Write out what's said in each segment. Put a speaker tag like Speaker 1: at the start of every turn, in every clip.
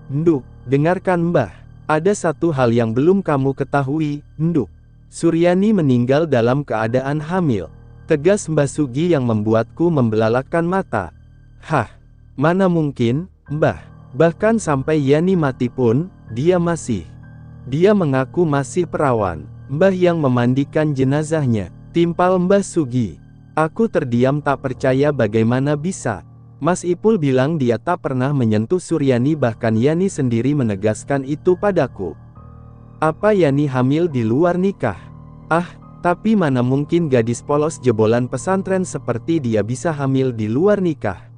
Speaker 1: Nduk, dengarkan Mbah. Ada satu hal yang belum kamu ketahui, Nduk. Suryani meninggal dalam keadaan hamil. Tegas Mbah Sugi yang membuatku membelalakkan mata. Hah, mana mungkin, Mbah. Bahkan sampai Yani mati pun, dia mengaku masih perawan. Mbah yang memandikan jenazahnya, timpal Mbah Sugi. Aku terdiam tak percaya bagaimana bisa. Mas Ipul bilang dia tak pernah menyentuh Suryani, bahkan Yani sendiri menegaskan itu padaku. Apa Yani hamil di luar nikah? Ah, tapi mana mungkin gadis polos jebolan pesantren seperti dia bisa hamil di luar nikah?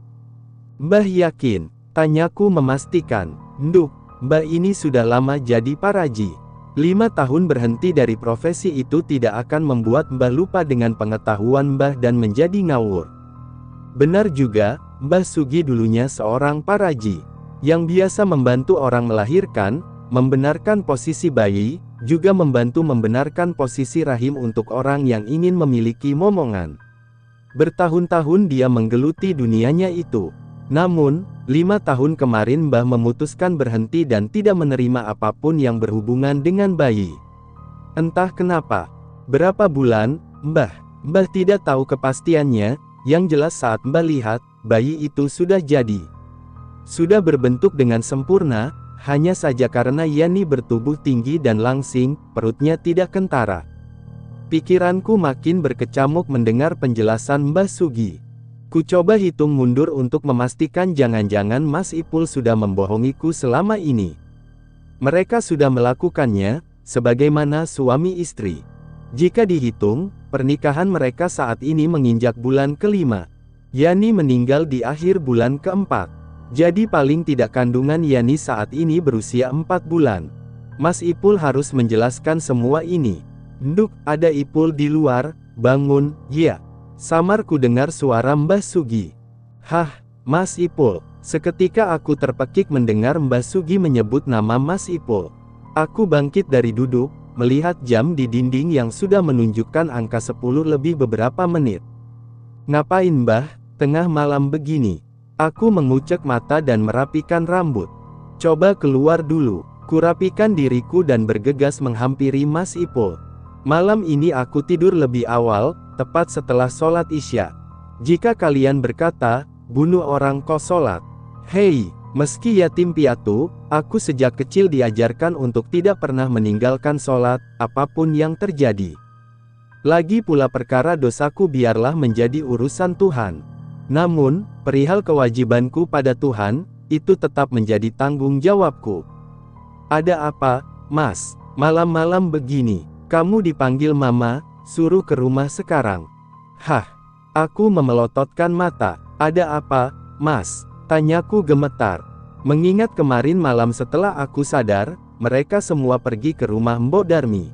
Speaker 1: Mbah yakin? Tanyaku memastikan. Nduk, Mbah ini sudah lama jadi paraji. 5 tahun berhenti dari profesi itu tidak akan membuat Mbah lupa dengan pengetahuan Mbah dan menjadi ngawur. Benar juga, Mbah Sugi dulunya seorang paraji, yang biasa membantu orang melahirkan, membenarkan posisi bayi, juga membantu membenarkan posisi rahim untuk orang yang ingin memiliki momongan. Bertahun-tahun dia menggeluti dunianya itu. Namun, 5 tahun kemarin Mbah memutuskan berhenti dan tidak menerima apapun yang berhubungan dengan bayi. Entah kenapa. Berapa bulan, Mbah tidak tahu kepastiannya, yang jelas saat Mbah lihat, bayi itu sudah jadi. Sudah berbentuk dengan sempurna, hanya saja karena Yani bertubuh tinggi dan langsing, perutnya tidak kentara. Pikiranku makin berkecamuk mendengar penjelasan Mbah Sugi. Ku coba hitung mundur untuk memastikan jangan-jangan Mas Ipul sudah membohongiku selama ini. Mereka sudah melakukannya, sebagaimana suami istri. Jika dihitung, pernikahan mereka saat ini menginjak bulan ke-5. Yani meninggal di akhir bulan ke-4. Jadi paling tidak kandungan Yani saat ini berusia 4 bulan. Mas Ipul harus menjelaskan semua ini. Nduk, ada Ipul di luar, bangun, ya. Samarku dengar suara Mbah Sugi. Hah, Mas Ipul. Seketika aku terpekik mendengar Mbah Sugi menyebut nama Mas Ipul. Aku bangkit dari duduk, melihat jam di dinding yang sudah menunjukkan angka 10 lebih beberapa menit. Ngapain Mbah, tengah malam begini? Aku mengucek mata dan merapikan rambut. Coba keluar dulu. Kurapikan diriku dan bergegas menghampiri Mas Ipul. Malam ini aku tidur lebih awal, tepat setelah sholat Isya. Jika kalian berkata, bunuh orang kok sholat. Hei, meski yatim piatu, aku sejak kecil diajarkan untuk tidak pernah meninggalkan sholat, apapun yang terjadi. Lagi pula perkara dosaku biarlah menjadi urusan Tuhan. Namun, perihal kewajibanku pada Tuhan, itu tetap menjadi tanggung jawabku. Ada apa, Mas? Malam-malam begini, kamu dipanggil Mama, suruh ke rumah sekarang. Hah, aku memelototkan mata. Ada apa, Mas? Tanyaku gemetar. Mengingat kemarin malam setelah aku sadar, mereka semua pergi ke rumah Mbok Darmi.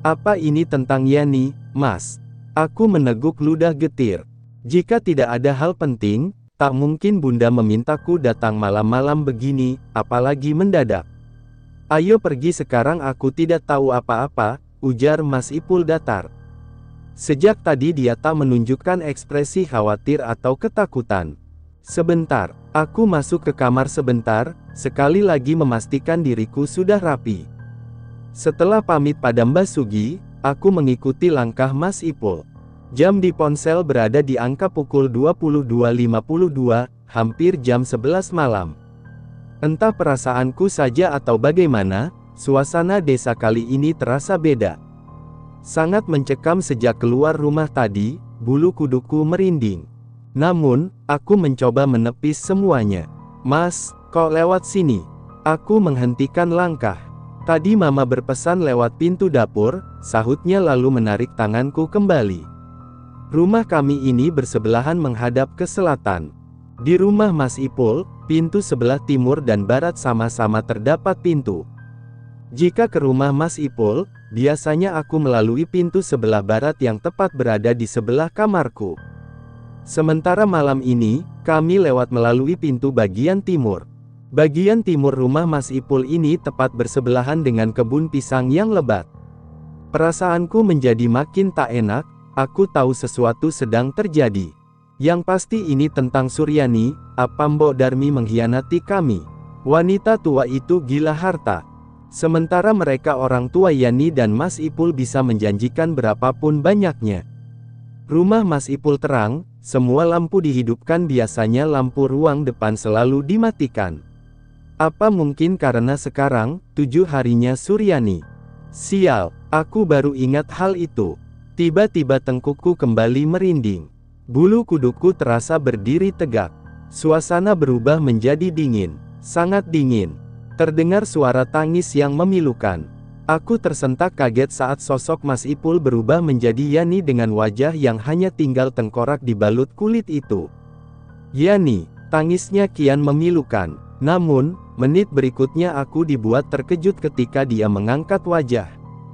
Speaker 1: Apa ini tentang Yani, Mas? Aku meneguk ludah getir. Jika tidak ada hal penting, tak mungkin Bunda memintaku datang malam-malam begini, apalagi mendadak. Ayo pergi sekarang, aku tidak tahu apa-apa, ujar Mas Ipul datar. Sejak tadi dia tak menunjukkan ekspresi khawatir atau ketakutan. Sebentar, aku masuk ke kamar sebentar, sekali lagi memastikan diriku sudah rapi. Setelah pamit pada Mbah Sugi, aku mengikuti langkah Mas Ipul. Jam di ponsel berada di angka pukul 22.52, hampir jam 11 malam. Entah perasaanku saja atau bagaimana, suasana desa kali ini terasa beda. Sangat mencekam sejak keluar rumah tadi, bulu kuduku merinding. Namun, aku mencoba menepis semuanya. Mas, kok lewat sini? Aku menghentikan langkah. Tadi Mama berpesan lewat pintu dapur, sahutnya lalu menarik tanganku kembali. Rumah kami ini bersebelahan menghadap ke selatan. Di rumah Mas Ipul, pintu sebelah timur dan barat sama-sama terdapat pintu. Jika ke rumah Mas Ipul, biasanya aku melalui pintu sebelah barat yang tepat berada di sebelah kamarku. Sementara malam ini, kami lewat melalui pintu bagian timur. Bagian timur rumah Mas Ipul ini tepat bersebelahan dengan kebun pisang yang lebat. Perasaanku menjadi makin tak enak. Aku tahu sesuatu sedang terjadi. Yang pasti ini tentang Suryani. Apa Mbok Darmi mengkhianati kami? Wanita tua itu gila harta. Sementara mereka orang tua Yani dan Mas Ipul bisa menjanjikan berapapun banyaknya. Rumah Mas Ipul terang, semua lampu dihidupkan, biasanya lampu ruang depan selalu dimatikan. Apa mungkin karena sekarang, 7 harinya Suryani? Sial, aku baru ingat hal itu. Tiba-tiba tengkukku kembali merinding. Bulu kuduku terasa berdiri tegak. Suasana berubah menjadi dingin, sangat dingin. Terdengar suara tangis yang memilukan. Aku tersentak kaget saat sosok Mas Ipul berubah menjadi Yani dengan wajah yang hanya tinggal tengkorak dibalut kulit itu. Yani, tangisnya kian memilukan. Namun, menit berikutnya aku dibuat terkejut ketika dia mengangkat wajah.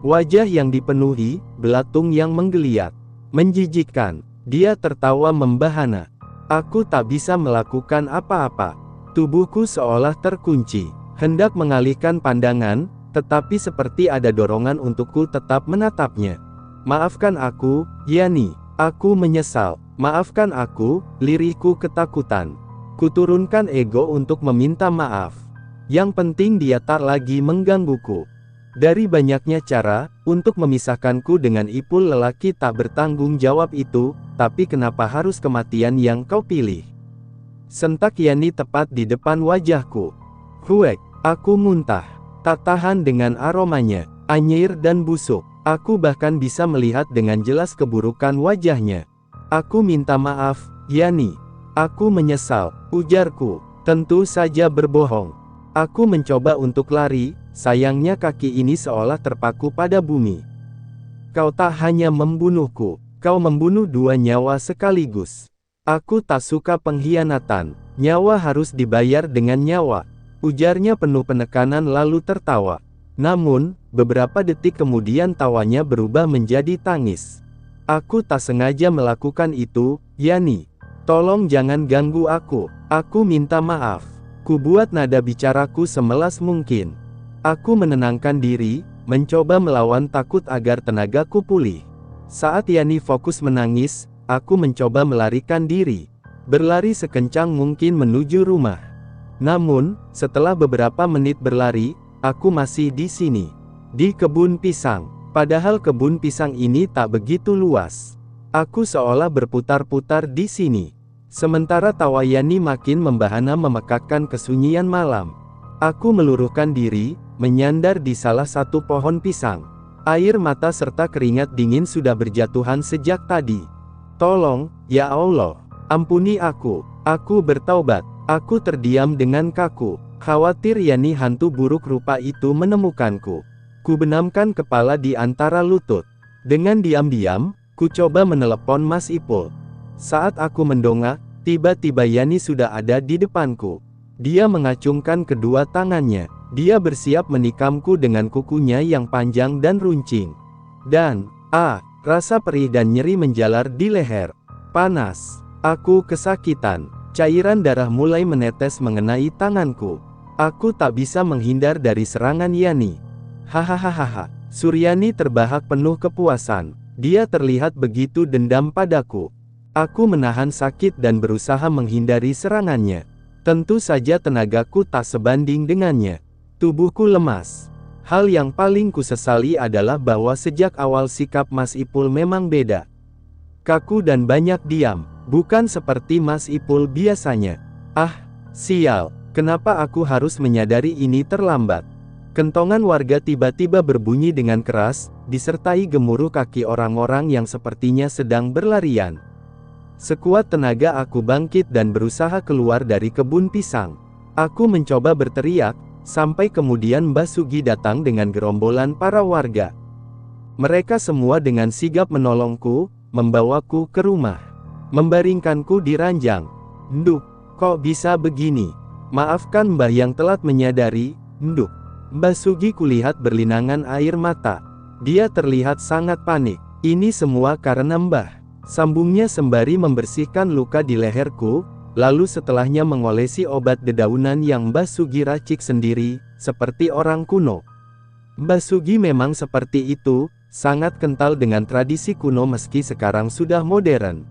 Speaker 1: Wajah yang dipenuhi belatung yang menggeliat. Menjijikkan. Dia tertawa membahana. Aku tak bisa melakukan apa-apa. Tubuhku seolah terkunci. Hendak mengalihkan pandangan, tetapi seperti ada dorongan untukku tetap menatapnya. Maafkan aku, Yani. Aku menyesal. Maafkan aku, lirihku ketakutan. Kuturunkan ego untuk meminta maaf. Yang penting dia tak lagi menggangguku. Dari banyaknya cara untuk memisahkanku dengan Ipul, lelaki tak bertanggung jawab itu, tapi kenapa harus kematian yang kau pilih? Sentak Yani tepat di depan wajahku. Huek, aku muntah. Tak tahan dengan aromanya, anyir dan busuk. Aku bahkan bisa melihat dengan jelas keburukan wajahnya. Aku minta maaf, Yani. Aku menyesal, ujarku. Tentu saja berbohong. Aku mencoba untuk lari, sayangnya kaki ini seolah terpaku pada bumi. Kau tak hanya membunuhku, kau membunuh 2 nyawa sekaligus. Aku tak suka pengkhianatan, nyawa harus dibayar dengan nyawa. Ujarnya penuh penekanan lalu tertawa. Namun, beberapa detik kemudian tawanya berubah menjadi tangis. Aku tak sengaja melakukan itu, Yani. Tolong jangan ganggu aku. Aku minta maaf. Kubuat nada bicaraku semelas mungkin. Aku menenangkan diri, mencoba melawan takut agar tenagaku pulih. Saat Yani fokus menangis, aku mencoba melarikan diri. Berlari sekencang mungkin menuju rumah. Namun, setelah beberapa menit berlari, aku masih di sini. Di kebun pisang. Padahal kebun pisang ini tak begitu luas. Aku seolah berputar-putar di sini. Sementara tawa Yani makin membahana memekakkan kesunyian malam. Aku meluruhkan diri, menyandar di salah satu pohon pisang. Air mata serta keringat dingin sudah berjatuhan sejak tadi. Tolong, ya Allah, ampuni aku. Aku bertaubat. Aku terdiam dengan kaku. Khawatir Yani hantu buruk rupa itu menemukanku. Ku benamkan kepala di antara lutut. Dengan diam-diam, ku coba menelepon Mas Ipul. Saat aku mendongak, tiba-tiba Yani sudah ada di depanku. Dia mengacungkan kedua tangannya. Dia bersiap menikamku dengan kukunya yang panjang dan runcing. Dan, rasa perih dan nyeri menjalar di leher. Panas. Aku kesakitan. Cairan darah mulai menetes mengenai tanganku. Aku tak bisa menghindar dari serangan Yani. Hahaha. Suryani terbahak penuh kepuasan. Dia terlihat begitu dendam padaku. Aku menahan sakit dan berusaha menghindari serangannya. Tentu saja tenagaku tak sebanding dengannya. Tubuhku lemas. Hal yang paling kusesali adalah bahwa sejak awal sikap Mas Ipul memang beda. Kaku dan banyak diam. Bukan seperti Mas Ipul biasanya. Sial, kenapa aku harus menyadari ini terlambat? Kentongan warga tiba-tiba berbunyi dengan keras, disertai gemuruh kaki orang-orang yang sepertinya sedang berlarian. Sekuat tenaga aku bangkit dan berusaha keluar dari kebun pisang. Aku mencoba berteriak, sampai kemudian Mbah Sugi datang dengan gerombolan para warga. Mereka semua dengan sigap menolongku, membawaku ke rumah. Membaringkanku di ranjang. Nduk, kok bisa begini? Maafkan Mbah yang telat menyadari, Nduk. Mbah Sugi kulihat berlinangan air mata. Dia terlihat sangat panik. Ini semua karena Mbah. Sambungnya sembari membersihkan luka di leherku, lalu setelahnya mengolesi obat dedaunan yang Mbah Sugi racik sendiri, seperti orang kuno. Mbah Sugi memang seperti itu, sangat kental dengan tradisi kuno meski sekarang sudah modern.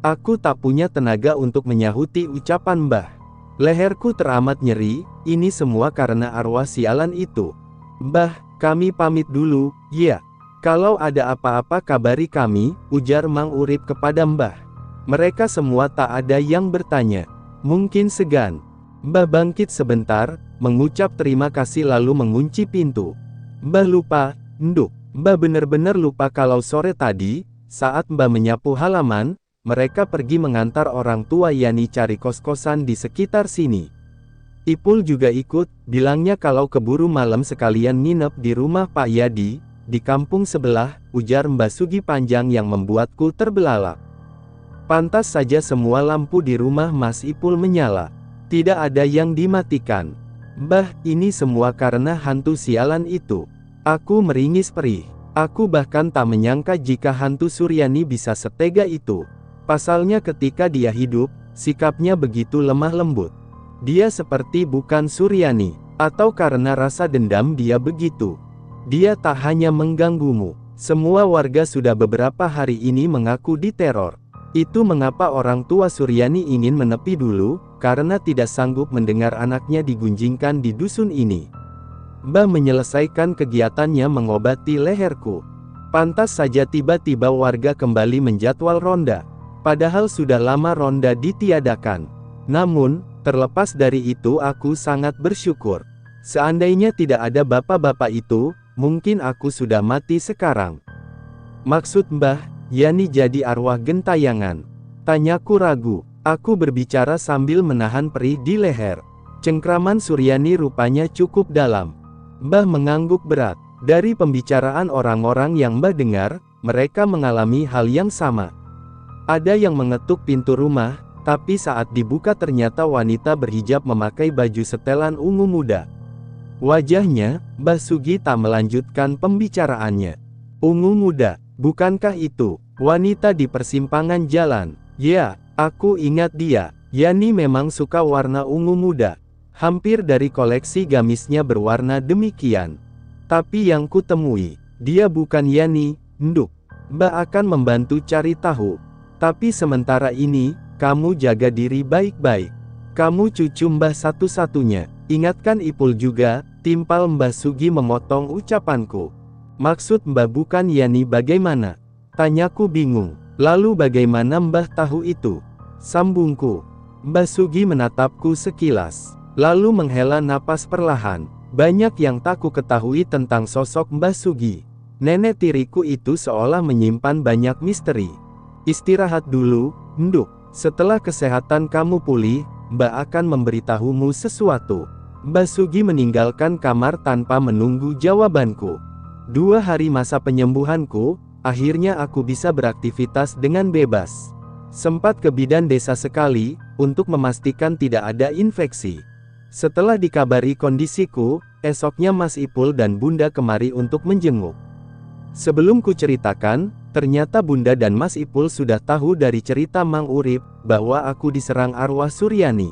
Speaker 1: Aku tak punya tenaga untuk menyahuti ucapan Mbah. Leherku teramat nyeri, ini semua karena arwah sialan itu. Mbah, kami pamit dulu, ya. Kalau ada apa-apa kabari kami, ujar Mang Urip kepada Mbah. Mereka semua tak ada yang bertanya. Mungkin segan. Mbah bangkit sebentar, mengucap terima kasih lalu mengunci pintu. Mbah lupa, nduk. Mbah benar-benar lupa kalau sore tadi, saat Mbah menyapu halaman, mereka pergi mengantar orang tua Yani cari kos-kosan di sekitar sini. Ipul juga ikut, bilangnya kalau keburu malam sekalian nginep di rumah Pak Yadi, di kampung sebelah, ujar Mbah Sugi panjang yang membuatku terbelalak. Pantas saja semua lampu di rumah Mas Ipul menyala. Tidak ada yang dimatikan. Mbah, ini semua karena hantu sialan itu. Aku meringis perih. Aku bahkan tak menyangka jika hantu Suryani bisa setega itu. Pasalnya ketika dia hidup, sikapnya begitu lemah lembut. Dia seperti bukan Suryani, atau karena rasa dendam dia begitu. Dia tak hanya mengganggumu. Semua warga sudah beberapa hari ini mengaku diteror. Itu mengapa orang tua Suryani ingin menepi dulu, karena tidak sanggup mendengar anaknya digunjingkan di dusun ini. Mbah menyelesaikan kegiatannya mengobati leherku. Pantas saja tiba-tiba warga kembali menjadwal ronda. Padahal sudah lama ronda ditiadakan. Namun, terlepas dari itu aku sangat bersyukur. Seandainya tidak ada bapak-bapak itu, mungkin aku sudah mati sekarang. Maksud Mbah, Yani jadi arwah gentayangan? Tanyaku ragu. Aku berbicara sambil menahan perih di leher. Cengkraman Suryani rupanya cukup dalam. Mbah mengangguk berat. Dari pembicaraan orang-orang yang Mbah dengar, mereka mengalami hal yang sama. Ada yang mengetuk pintu rumah, tapi saat dibuka ternyata wanita berhijab memakai baju setelan ungu muda. Wajahnya, Mbah Sugi tak melanjutkan pembicaraannya. Ungu muda, bukankah itu wanita di persimpangan jalan? Ya, aku ingat dia. Yani memang suka warna ungu muda. Hampir dari koleksi gamisnya berwarna demikian. Tapi yang kutemui, dia bukan Yani, nduk. Mbah akan membantu cari tahu. Tapi sementara ini, kamu jaga diri baik-baik. Kamu cucu Mbah satu-satunya. Ingatkan Ipul juga, timpal Mbah Sugi memotong ucapanku. Maksud Mbah bukan Yani bagaimana? Tanyaku bingung. Lalu bagaimana Mbah tahu itu? Sambungku. Mbah Sugi menatapku sekilas. Lalu menghela napas perlahan. Banyak yang tak ku ketahui tentang sosok Mbah Sugi. Nenek tiriku itu seolah menyimpan banyak misteri. Istirahat dulu, nduk. Setelah kesehatan kamu pulih, Mbah akan memberitahumu sesuatu. Mbah Sugi meninggalkan kamar tanpa menunggu jawabanku. 2 hari masa penyembuhanku, akhirnya aku bisa beraktivitas dengan bebas. Sempat ke bidan desa sekali, untuk memastikan tidak ada infeksi. Setelah dikabari kondisiku, esoknya Mas Ipul dan Bunda kemari untuk menjenguk. Sebelum ku ceritakan, ternyata Bunda dan Mas Ipul sudah tahu dari cerita Mang Urip, bahwa aku diserang arwah Suryani.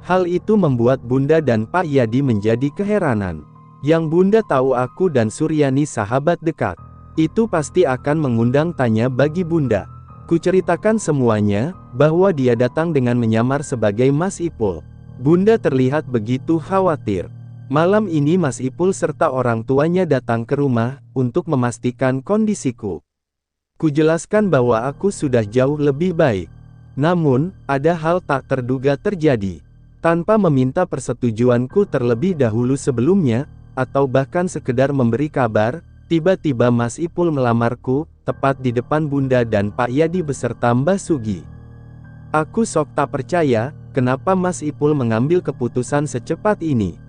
Speaker 1: Hal itu membuat Bunda dan Pak Yadi menjadi keheranan. Yang Bunda tahu aku dan Suryani sahabat dekat. Itu pasti akan mengundang tanya bagi Bunda. Ku ceritakan semuanya, bahwa dia datang dengan menyamar sebagai Mas Ipul. Bunda terlihat begitu khawatir. Malam ini Mas Ipul serta orang tuanya datang ke rumah, untuk memastikan kondisiku. Kujelaskan bahwa aku sudah jauh lebih baik. Namun, ada hal tak terduga terjadi. Tanpa meminta persetujuanku terlebih dahulu sebelumnya, atau bahkan sekedar memberi kabar, tiba-tiba Mas Ipul melamarku, tepat di depan Bunda dan Pak Yadi beserta Mbah Sugi. Aku sok tak percaya, kenapa Mas Ipul mengambil keputusan secepat ini.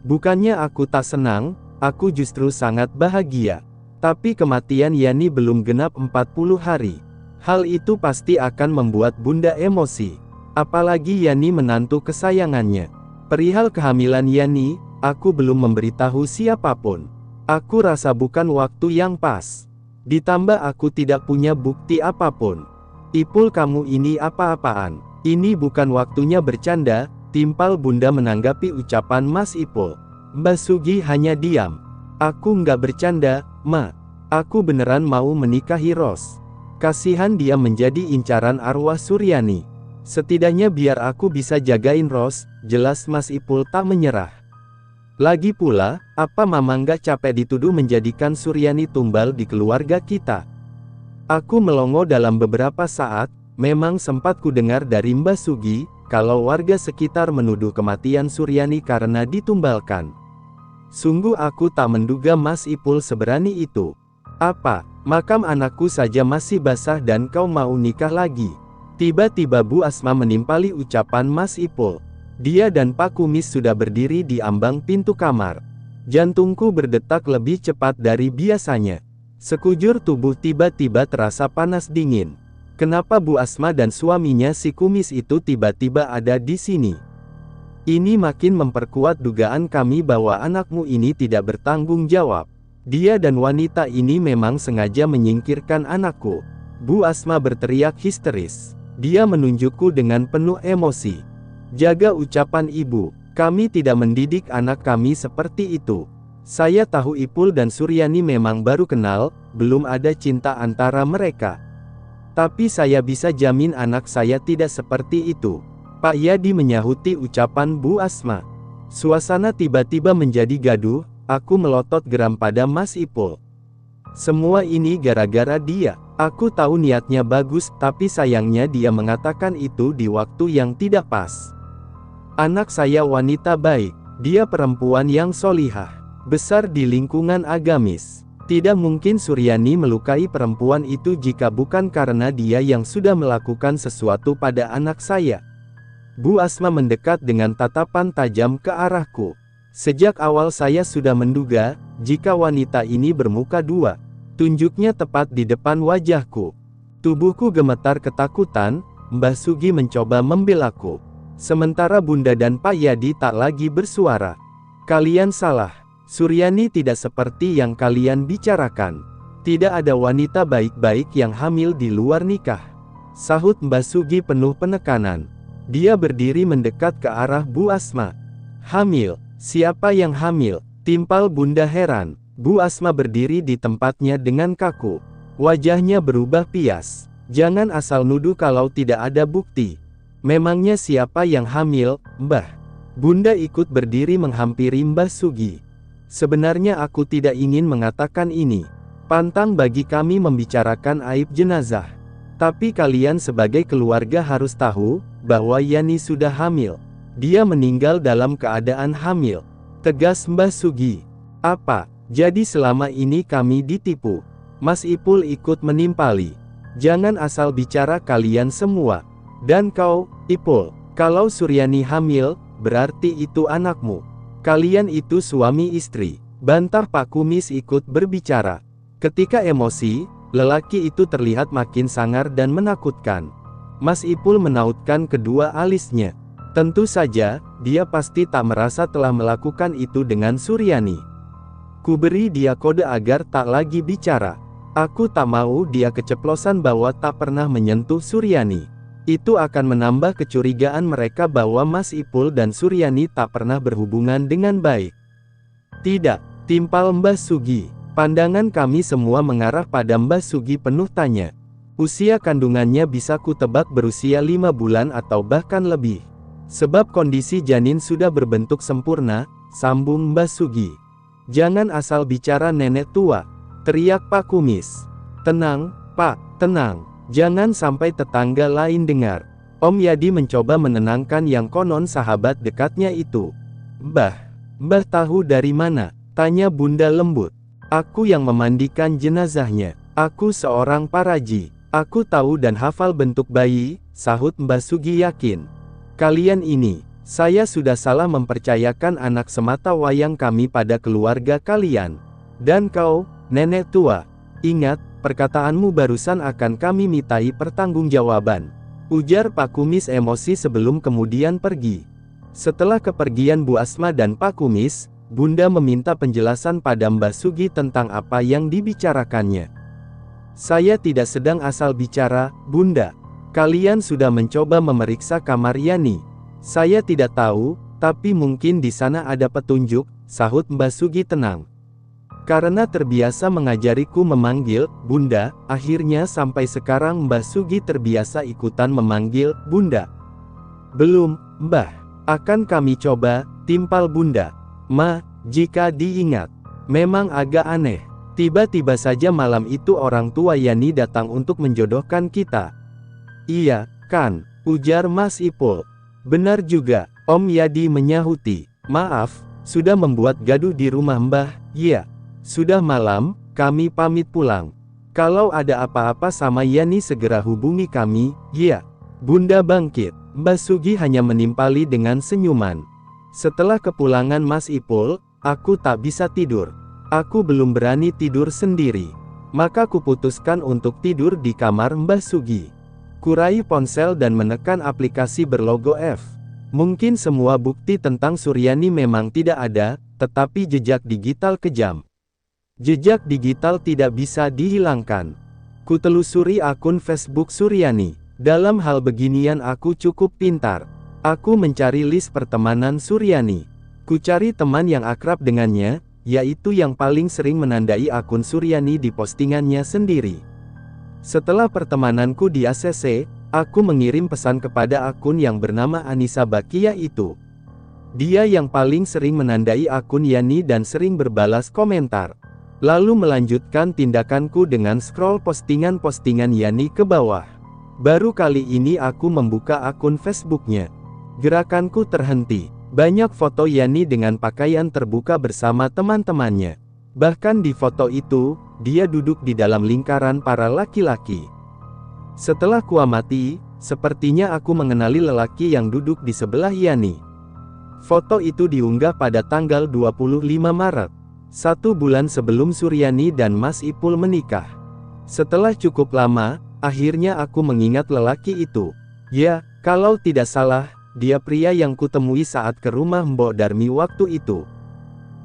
Speaker 1: Bukannya aku tak senang, aku justru sangat bahagia. Tapi kematian Yani belum genap 40 hari. Hal itu pasti akan membuat Bunda emosi. Apalagi Yani menantu kesayangannya. Perihal kehamilan Yani, aku belum memberitahu siapapun. Aku rasa bukan waktu yang pas. Ditambah aku tidak punya bukti apapun. Ipul, kamu ini apa-apaan? Ini bukan waktunya bercanda, timpal Bunda menanggapi ucapan Mas Ipul. Mbah Sugi hanya diam. Aku nggak bercanda, Ma. Aku beneran mau menikahi Ros. Kasihan dia menjadi incaran arwah Suryani. Setidaknya biar aku bisa jagain Ros, jelas Mas Ipul tak menyerah. Lagi pula, apa Mama nggak capek dituduh menjadikan Suryani tumbal di keluarga kita? Aku melongo dalam beberapa saat, memang sempat ku dengar dari Mbah Sugi, kalau warga sekitar menuduh kematian Suryani karena ditumbalkan. Sungguh aku tak menduga Mas Ipul seberani itu. Apa, makam anakku saja masih basah dan kau mau nikah lagi? Tiba-tiba Bu Asma menimpali ucapan Mas Ipul. Dia dan Pak Kumis sudah berdiri di ambang pintu kamar. Jantungku berdetak lebih cepat dari biasanya. Sekujur tubuh tiba-tiba terasa panas dingin. Kenapa Bu Asma dan suaminya si Kumis itu tiba-tiba ada di sini? Ini makin memperkuat dugaan kami bahwa anakmu ini tidak bertanggung jawab. Dia dan wanita ini memang sengaja menyingkirkan anakku. Bu Asma berteriak histeris. Dia menunjukku dengan penuh emosi. Jaga ucapan ibu, kami tidak mendidik anak kami seperti itu. Saya tahu Ipul dan Suryani memang baru kenal, belum ada cinta antara mereka. Tapi saya bisa jamin anak saya tidak seperti itu. Pak Yadi menyahuti ucapan Bu Asma. Suasana tiba-tiba menjadi gaduh. Aku melotot geram pada Mas Ipul. Semua ini gara-gara dia. Aku tahu niatnya bagus, tapi sayangnya dia mengatakan itu di waktu yang tidak pas. Anak saya wanita baik. Dia perempuan yang solihah. Besar di lingkungan agamis. Tidak mungkin Suryani melukai perempuan itu jika bukan karena dia yang sudah melakukan sesuatu pada anak saya. Bu Asma mendekat dengan tatapan tajam ke arahku. Sejak awal saya sudah menduga, jika wanita ini bermuka dua. Tunjuknya tepat di depan wajahku. Tubuhku gemetar ketakutan, Mbah Sugi mencoba membelaku. Sementara Bunda dan Pak Yadi tak lagi bersuara. Kalian salah. Suryani tidak seperti yang kalian bicarakan. Tidak ada wanita baik-baik yang hamil di luar nikah. Sahut Mbah Sugi penuh penekanan. Dia berdiri mendekat ke arah Bu Asma. Hamil? Siapa yang hamil? Timpal Bunda heran. Bu Asma berdiri di tempatnya dengan kaku. Wajahnya berubah pias. Jangan asal nuduh kalau tidak ada bukti. Memangnya siapa yang hamil, Mbah? Bunda ikut berdiri menghampiri Mbah Sugi. Sebenarnya aku tidak ingin mengatakan ini. Pantang bagi kami membicarakan aib jenazah. Tapi kalian sebagai keluarga harus tahu, bahwa Yani sudah hamil. Dia meninggal dalam keadaan hamil. Tegas Mbah Sugi. Apa? Jadi selama ini kami ditipu? Mas Ipul ikut menimpali. Jangan asal bicara kalian semua. Dan kau, Ipul, kalau Suryani hamil, berarti itu anakmu. Kalian itu suami istri. Bantah Pak Kumis ikut berbicara. Ketika emosi, lelaki itu terlihat makin sangar dan menakutkan. Mas Ipul menautkan kedua alisnya. Tentu saja, dia pasti tak merasa telah melakukan itu dengan Suryani. Kuberi dia kode agar tak lagi bicara. Aku tak mau dia keceplosan bahwa tak pernah menyentuh Suryani. Itu akan menambah kecurigaan mereka bahwa Mas Ipul dan Suryani tak pernah berhubungan dengan baik. Tidak, timpal Mbah Sugi. Pandangan kami semua mengarah pada Mbah Sugi penuh tanya. Usia kandungannya bisa kutebak berusia 5 bulan atau bahkan lebih. Sebab kondisi janin sudah berbentuk sempurna, sambung Mbah Sugi. Jangan asal bicara nenek tua, teriak Pak Kumis. Tenang, Pak, tenang. Jangan sampai tetangga lain dengar. Om Yadi mencoba menenangkan yang konon sahabat dekatnya itu. Mbah tahu dari mana? Tanya Bunda lembut. Aku yang memandikan jenazahnya. Aku seorang paraji. Aku tahu dan hafal bentuk bayi, sahut Mbah Sugi yakin. Kalian ini, saya sudah salah mempercayakan anak semata wayang kami pada keluarga kalian. Dan kau, nenek tua, ingat, perkataanmu barusan akan kami mintai pertanggungjawaban. Ujar Pak Kumis emosi sebelum kemudian pergi. Setelah kepergian Bu Asma dan Pak Kumis, Bunda meminta penjelasan pada Mbah Sugi tentang apa yang dibicarakannya. Saya tidak sedang asal bicara, Bunda. Kalian sudah mencoba memeriksa kamar Yani. Saya tidak tahu, tapi mungkin di sana ada petunjuk, sahut Mbah Sugi tenang. Karena terbiasa mengajariku memanggil Bunda, akhirnya sampai sekarang Mbah Sugi terbiasa ikutan memanggil Bunda. Belum, Mbah. Akan kami coba, timpal Bunda. Ma, jika diingat. Memang agak aneh. Tiba-tiba saja malam itu orang tua Yani datang untuk menjodohkan kita. Iya, kan, ujar Mas Ipul. Benar juga, Om Yadi menyahuti. Maaf, sudah membuat gaduh di rumah Mbah. Iya. Sudah malam, kami pamit pulang. Kalau ada apa-apa sama Yani segera hubungi kami, ya. Bunda bangkit. Mbah Sugi hanya menimpali dengan senyuman. Setelah kepulangan Mas Ipul, aku tak bisa tidur. Aku belum berani tidur sendiri. Maka kuputuskan untuk tidur di kamar Mbah Sugi. Kurai ponsel dan menekan aplikasi berlogo F. Mungkin semua bukti tentang Suryani memang tidak ada, tetapi jejak digital kejam. Jejak digital tidak bisa dihilangkan. Kutelusuri akun Facebook Suryani. Dalam hal beginian aku cukup pintar. Aku mencari list pertemanan Suryani. Kucari teman yang akrab dengannya, yaitu yang paling sering menandai akun Suryani di postingannya sendiri. Setelah pertemananku di ACC, aku mengirim pesan kepada akun yang bernama Anissa Bakia itu. Dia yang paling sering menandai akun Yani dan sering berbalas komentar. Lalu melanjutkan tindakanku dengan scroll postingan-postingan Yani ke bawah. Baru kali ini aku membuka akun Facebooknya. Gerakanku terhenti. Banyak foto Yani dengan pakaian terbuka bersama teman-temannya. Bahkan di foto itu, dia duduk di dalam lingkaran para laki-laki. Setelah kuamati, sepertinya aku mengenali lelaki yang duduk di sebelah Yani. Foto itu diunggah pada tanggal 25 Maret. 1 bulan sebelum Suryani dan Mas Ipul menikah. Setelah cukup lama, akhirnya aku mengingat lelaki itu. Ya, kalau tidak salah, dia pria yang kutemui saat ke rumah Mbok Darmi waktu itu.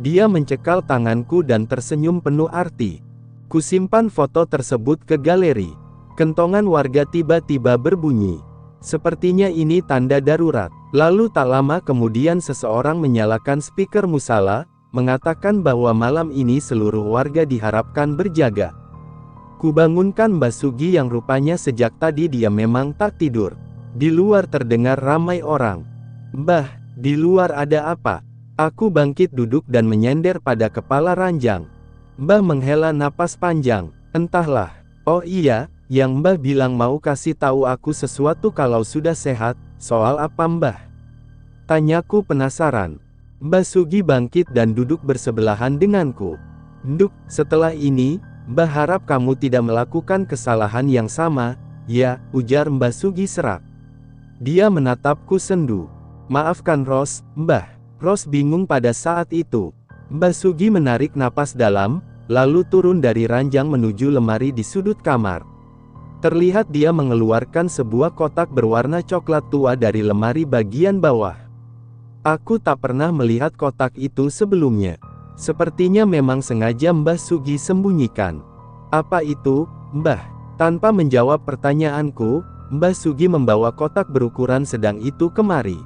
Speaker 1: Dia mencekal tanganku dan tersenyum penuh arti. Kusimpan foto tersebut ke galeri. Kentongan warga tiba-tiba berbunyi. Sepertinya ini tanda darurat. Lalu tak lama kemudian seseorang menyalakan speaker musala, mengatakan bahwa malam ini seluruh warga diharapkan berjaga. Kubangunkan Mbah Sugi yang rupanya sejak tadi dia memang tak tidur. Di luar terdengar ramai orang. Mbah, di luar ada apa? Aku bangkit duduk dan menyender pada kepala ranjang. Mbah menghela napas panjang. Entahlah. Oh iya, yang Mbah bilang mau kasih tahu aku sesuatu kalau sudah sehat. Soal apa Mbah? Tanyaku penasaran. Mbah Sugi bangkit dan duduk bersebelahan denganku. Nduk, setelah ini, Mbah harap kamu tidak melakukan kesalahan yang sama, ya, ujar Mbah Sugi serak. Dia menatapku sendu. Maafkan Ros, Mbah. Ros bingung pada saat itu. Mbah Sugi menarik napas dalam, lalu turun dari ranjang menuju lemari di sudut kamar. Terlihat dia mengeluarkan sebuah kotak berwarna coklat tua dari lemari bagian bawah. Aku tak pernah melihat kotak itu sebelumnya. Sepertinya memang sengaja Mbah Sugi sembunyikan. Apa itu, Mbah? Tanpa menjawab pertanyaanku, Mbah Sugi membawa kotak berukuran sedang itu kemari.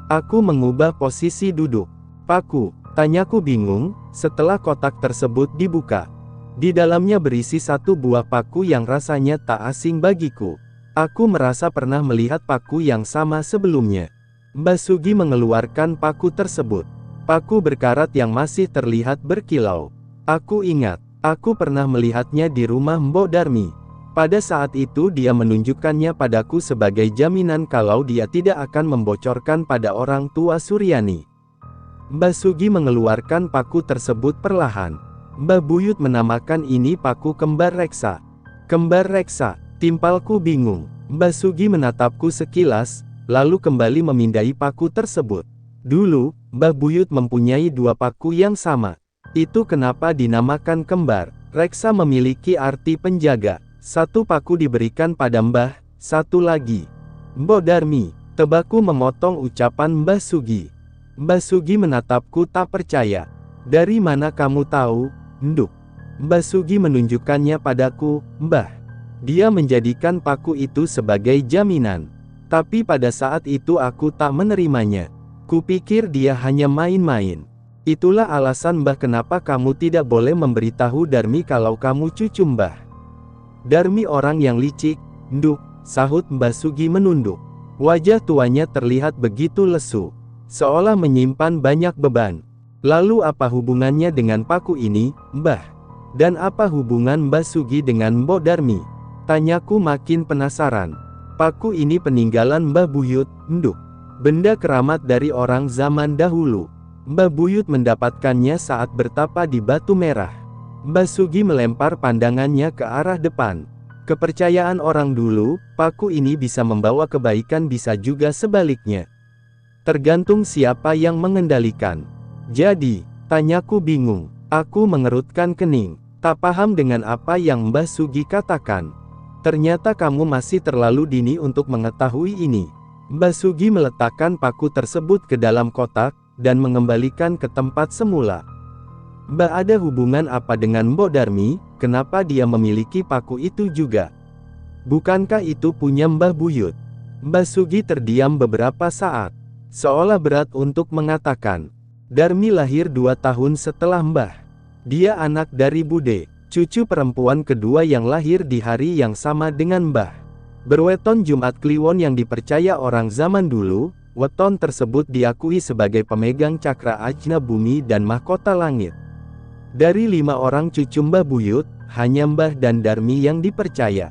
Speaker 1: Aku mengubah posisi duduk. Paku, tanyaku bingung, setelah kotak tersebut dibuka. Di dalamnya berisi satu buah paku yang rasanya tak asing bagiku. Aku merasa pernah melihat paku yang sama sebelumnya. Mbah Sugi mengeluarkan paku tersebut. Paku berkarat yang masih terlihat berkilau. Aku ingat, aku pernah melihatnya di rumah Mbok Darmi. Pada saat itu dia menunjukkannya padaku sebagai jaminan kalau dia tidak akan membocorkan pada orang tua Suryani. Mbah Sugi mengeluarkan paku tersebut perlahan. Mbah Buyut menamakan ini paku kembar reksa. Kembar reksa, timpalku bingung. Mbah Sugi menatapku sekilas, lalu kembali memindai paku tersebut. Dulu, Mbah Buyut mempunyai dua paku yang sama. Itu kenapa dinamakan kembar. Reksa memiliki arti penjaga. Satu paku diberikan pada Mbah, satu lagi. Mbok Darmi, tebaku memotong ucapan Mbah Sugi. Mbah Sugi menatapku tak percaya. Dari mana kamu tahu, Nduk? Mbah Sugi menunjukkannya padaku, Mbah. Dia menjadikan paku itu sebagai jaminan. Tapi pada saat itu aku tak menerimanya. Kupikir dia hanya main-main. Itulah alasan Mbah kenapa kamu tidak boleh memberitahu Darmi kalau kamu cucu Mbah. Darmi orang yang licik, Nduk, sahut Mbah Sugi menunduk. Wajah tuanya terlihat begitu lesu, seolah menyimpan banyak beban. Lalu apa hubungannya dengan paku ini, Mbah? Dan apa hubungan Mbah Sugi dengan Mbok Darmi? Tanyaku makin penasaran. Paku ini peninggalan Mbah Buyut, Nduk. Benda keramat dari orang zaman dahulu. Mbah Buyut mendapatkannya saat bertapa di Batu Merah. Mbah Sugi melempar pandangannya ke arah depan. Kepercayaan orang dulu, paku ini bisa membawa kebaikan, bisa juga sebaliknya. Tergantung siapa yang mengendalikan. Jadi, tanyaku bingung. Aku mengerutkan kening. Tak paham dengan apa yang Mbah Sugi katakan. Ternyata kamu masih terlalu dini untuk mengetahui ini. Mbah Sugi meletakkan paku tersebut ke dalam kotak, dan mengembalikan ke tempat semula. Mbah, ada hubungan apa dengan Mbok Darmi? Kenapa dia memiliki paku itu juga? Bukankah itu punya Mbah Buyut? Mbah Sugi terdiam beberapa saat, seolah berat untuk mengatakan. Darmi lahir 2 tahun setelah Mbah. Dia anak dari Bude, cucu perempuan kedua yang lahir di hari yang sama dengan Mbah. Berweton Jumat Kliwon yang dipercaya orang zaman dulu, weton tersebut diakui sebagai pemegang cakra ajna bumi dan mahkota langit. Dari 5 orang cucu Mbah Buyut, hanya Mbah dan Darmi yang dipercaya.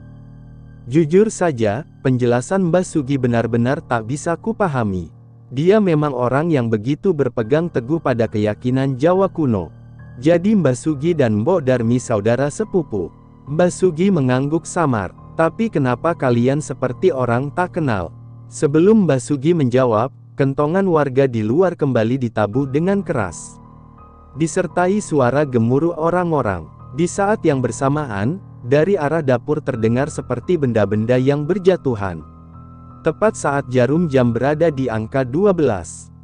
Speaker 1: Jujur saja, penjelasan Mbah Sugi benar-benar tak bisa kupahami. Dia memang orang yang begitu berpegang teguh pada keyakinan Jawa kuno. Jadi Mbah Sugi dan Mbok Darmi saudara sepupu. Mbah Sugi mengangguk samar. Tapi kenapa kalian seperti orang tak kenal? Sebelum Mbah Sugi menjawab, kentongan warga di luar kembali ditabuh dengan keras. Disertai suara gemuruh orang-orang. Di saat yang bersamaan, dari arah dapur terdengar seperti benda-benda yang berjatuhan. Tepat saat jarum jam berada di angka 12.